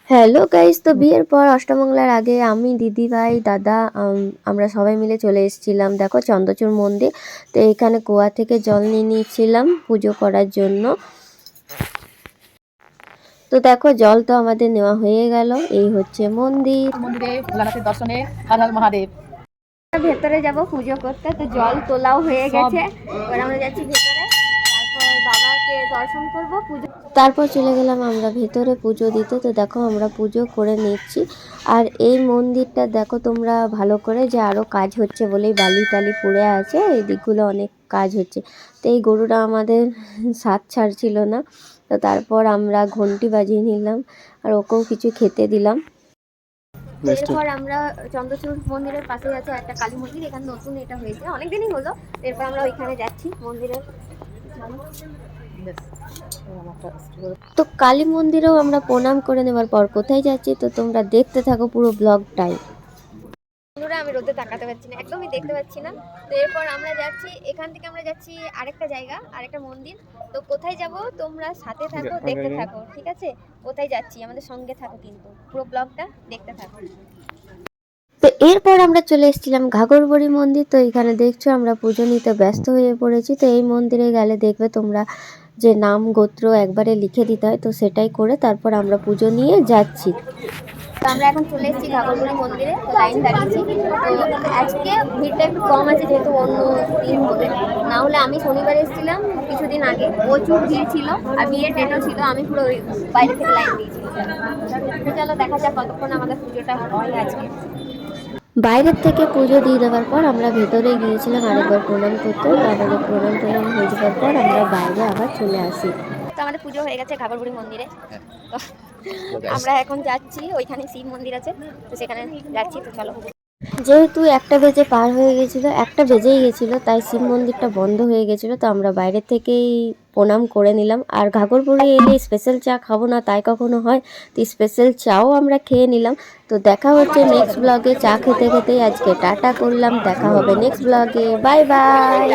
Hello guys, তো বিয়ের পর অষ্টমঙ্গলার আগে আমি দিদিভাই দাদা আমরা সবাই মিলে চলে এসেছিলাম দেখো চন্দ্রচূড় মন্দির। তো এখানে কুয়া থেকে জল নিয়ে নিয়েছিলাম পুজো করার জন্য। তো দেখো জল তো আমাদের নেওয়া হয়ে গেল, এই হচ্ছে মন্দির। মন্দিরে ভোলানাথের দর্শনে হর হর মহাদেব। ভেতরে যাব পুজো করতে, তো জল তোলাও হয়ে গেছে, এবার আমরা যাচ্ছি ভেতরে, তারপর বাবাকে দর্শন করব, পুজো তারপর চলে গেলাম আমরা ভেতরে পুজো দিতে। তো দেখো আমরা পুজো করে নিচ্ছি। আর এই মন্দিরটা দেখো তোমরা ভালো করে, যে আরও কাজ হচ্ছে বলেই বালি টালি পড়ে আছে, এই দিকগুলো অনেক কাজ হচ্ছে। তো এই গরুটা আমাদের সাথ ছাড়ছিল না, তো তারপর আমরা ঘন্টি বাজিয়ে নিলাম আর ওকেও কিছু খেতে দিলাম। এরপর আমরা চন্দ্রচূড় মন্দিরের পাশে আছে একটা কালী মন্দির, এখানে নতুন এটা হয়েছে, অনেকদিনই হলো। এরপর আমরা ওইখানে যাচ্ছি মন্দিরের। তো কালী মন্দিরেও আমরা প্রণাম করে নেবার পর কোথায় যাচ্ছি তো তোমরা দেখতে থাকো পুরো ব্লগটাই। বন্ধুরা আমি রোদে তাকাতে পারছি না, একদমই দেখতে পাচ্ছি না। তো এরপর আমরা যাচ্ছি, এখান থেকে আমরা যাচ্ছি আরেকটা জায়গা, আরেকটা মন্দির। তো কোথায় যাব তোমরা সাথে থাকো, দেখতে থাকো, ঠিক আছে? কোথায় যাচ্ছি আমাদের সঙ্গে থাকো, কিন্তু পুরো ব্লগটা দেখতে থাকো। তো এরপর আমরা চলে এসেছিলাম ঘাগরবুড়ি মন্দির। তো এখানে দেখছো আমরা পুজো নিতে ব্যস্ত হয়ে পড়েছি। তো এই মন্দিরে গেলে দেখবে তোমরা যে নাম গোত্র একবারে লিখে দিতে হয়, তো সেটাই করে তারপর আমরা পুজো নিয়ে যাচ্ছি। তো আমরা এখন চলে এসেছি ঘাগরবুড়ি মন্দিরে, তো লাইন দাঁড়িয়েছি। তো আজকে ভিড়টা একটু কম আছে যেহেতু অন্য দিন বলে, না হলে আমি শনিবার এসেছিলাম কিছুদিন আগে, প্রচুর ভিড় ছিল আর বিয়ের ডেটও ছিল, আমি পুরো বাইরে থেকে লাইন দিয়েছিলাম। তো চলো দেখা যাক কতক্ষণ আমাদের পুজোটা হয় আজকে। বাইরের থেকে পুজো দিয়ে দেওয়ার পর আমরা ভেতরে গিয়েছিলাম আরেকবার প্রণাম করতে। তো আমাদের প্রণাম হয়ে যাওয়ার পর আমরা বাইরে আবার চলে আসি। তো আমাদের পুজো হয়ে গেছে ঘাগরবুড়ি মন্দিরে, তো আমরা এখন যাচ্ছি, ওইখানে শিব মন্দির আছে, তো সেখানে যাচ্ছি। তো চলো। যেহেতু 1টা বেজে পার হয়ে গেছিলো, 1টা বেজেই গেছিলো, তাই শিব মন্দিরটা বন্ধ হয়ে গেছিলো। তো আমরা বাইরে থেকেই প্রণাম করে নিলাম। আর ঘাগরবুড়ি এলে স্পেশাল চা খাবো না তাই কখনো হয়, তো স্পেশাল চাও আমরা খেয়ে নিলাম। তো দেখা হচ্ছে নেক্সট ব্লগে, চা খেতে খেতেই আজকে টাটা করলাম, দেখা হবে নেক্সট ব্লগে, বাই বাই।